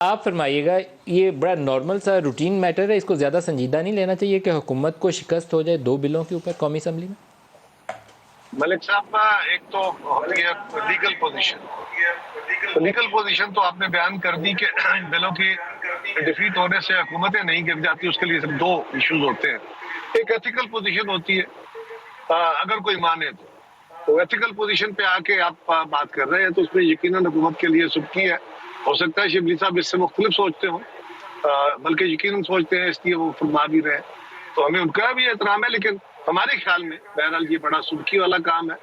آپ فرمائیے گا، یہ بڑا نارمل سا روٹین میٹر ہے، اس کو زیادہ سنجیدہ نہیں لینا چاہیے کہ حکومت کو شکست ہو جائے 2 بلوں کے اوپر قومی اسمبلی میں؟ ملک صاحب، ایک تو ہوتی ہے لیگل پوزیشن. لیگل پوزیشن تو آپ نے بیان کر دی کہ بلوں کی ڈیفیٹ ہونے سے حکومتیں نہیں گر جاتی. اس کے لیے صرف 2 ایشوز ہوتے ہیں. ایک ایتھیکل پوزیشن ہوتی ہے، اگر کوئی مانے تو ایتھیکل پوزیشن پہ آ کے آپ بات کر رہے ہیں تو اس میں یقیناً حکومت کے لیے سبکی ہے. ہو سکتا ہے شبلی صاحب اس سے مختلف سوچتے ہوں، بلکہ یقیناً سوچتے ہیں، اس لیے وہ فرما بھی رہے. تو ہمیں ان کا بھی احترام ہے، لیکن ہمارے خیال میں بہرحال یہ بڑا سبکی والا کام ہے.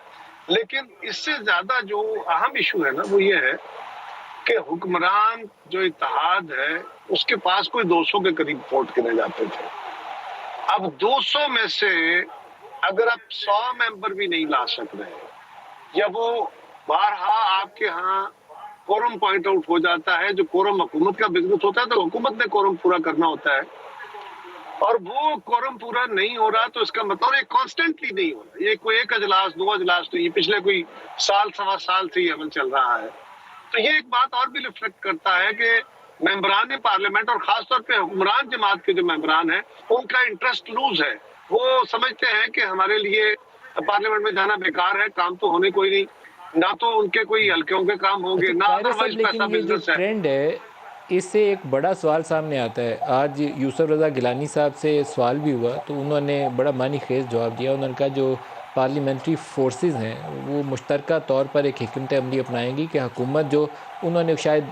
لیکن اس سے زیادہ جو اہم ایشو ہے نا، وہ یہ ہے کہ حکمران جو اتحاد ہے اس کے پاس کوئی 200 کے قریب ووٹ گنے جاتے تھے. اب 200 میں سے اگر آپ 100 ممبر بھی نہیں لا سک رہے، یا وہ بارہا آپ کے ہاں کورم پوائنٹ آؤٹ ہو جاتا ہے، جو کورم حکومت کا بزنس ہوتا ہے تو حکومت نے کورم پورا کرنا ہوتا ہے، اور وہ کورم پورا نہیں ہو رہا تو اس کا مطلب یہ کانسٹنٹلی نہیں ہو رہا. یہ کوئی 1 اجلاس 2 اجلاس تو یہ پچھلے کوئی سال سوا سال سے یہ عمل چل رہا ہے. تو یہ ایک بات اور بھی ریفلیکٹ کرتا ہے کہ ممبران پارلیمنٹ اور خاص طور پہ حکمران جماعت کے جو ممبران ہیں ان کا انٹرسٹ لوز ہے. وہ سمجھتے ہیں کہ ہمارے لیے پارلیمنٹ میں جانا بیکار ہے، کام تو ہونے کوئی نہیں، نہ تو ان کے کوئی ہلکوں کے کام ہوں گے، اچھا نہ طاہر صاحب، ادروائز پیسہ لیکن یہ جو بزنس ہے. ٹرینڈ ہے اس سے ایک بڑا سوال سامنے آتا ہے. آج یوسف رضا گیلانی صاحب سے سوال بھی ہوا تو انہوں نے بڑا معنی خیز جواب دیا. انہوں نے کہا جو پارلیمنٹری فورسز ہیں وہ مشترکہ طور پر ایک حکمت عملی اپنائیں گی کہ حکومت جو انہوں نے شاید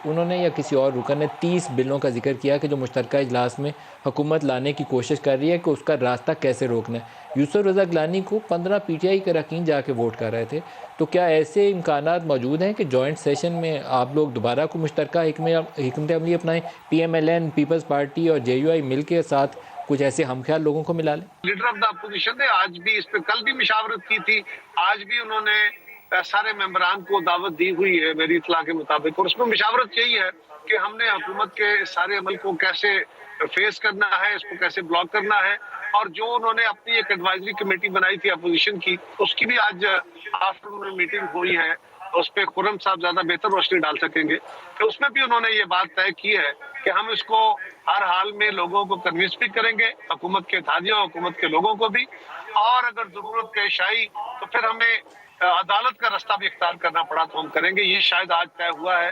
انہوں نے یا کسی اور رکن نے 30 بلوں کا ذکر کیا کہ جو مشترکہ اجلاس میں حکومت لانے کی کوشش کر رہی ہے کہ اس کا راستہ کیسے روکنا ہے. یوسف رضا گیلانی کو 15 پی ٹی آئی کے اراکین جا کے ووٹ کر رہے تھے. تو کیا ایسے امکانات موجود ہیں کہ جوائنٹ سیشن میں آپ لوگ دوبارہ کو مشترکہ حکمت عملی اپنائیں، P M L N, Peoples Party اور جے یو آئی مل کے ساتھ کچھ ایسے ہم خیال لوگوں کو ملا لیں؟ لیڈر آف دا اپوزیشن نے آج بھی اس پہ کل بھی مشاورت کی تھی. آج بھی انہوں نے سارے ممبران کو دعوت دی ہوئی ہے میری اطلاع کے مطابق، اور اس میں مشاورت یہی ہے کہ ہم نے حکومت کے سارے عمل کو کیسے فیس کرنا ہے، اس کو کیسے بلاک کرنا ہے. اور جو انہوں نے اپنی ایک ایڈوائزری کمیٹی بنائی تھی اپوزیشن کی، اس کی بھی آج آفٹر میں میٹنگ ہوئی ہے. اس پہ خرم صاحب زیادہ بہتر روشنی ڈال سکیں گے کہ اس میں بھی انہوں نے یہ بات طے کی ہے کہ ہم اس کو ہر حال میں لوگوں کو کنوینس بھی کریں گے، حکومت کے اتحادیوں، حکومت کے لوگوں کو بھی، اور اگر ضرورت پیش آئی تو پھر ہمیں عدالت کا راستہ بھی اختیار کرنا پڑا تو ہم کریں گے. یہ شاید آج طے ہوا ہے.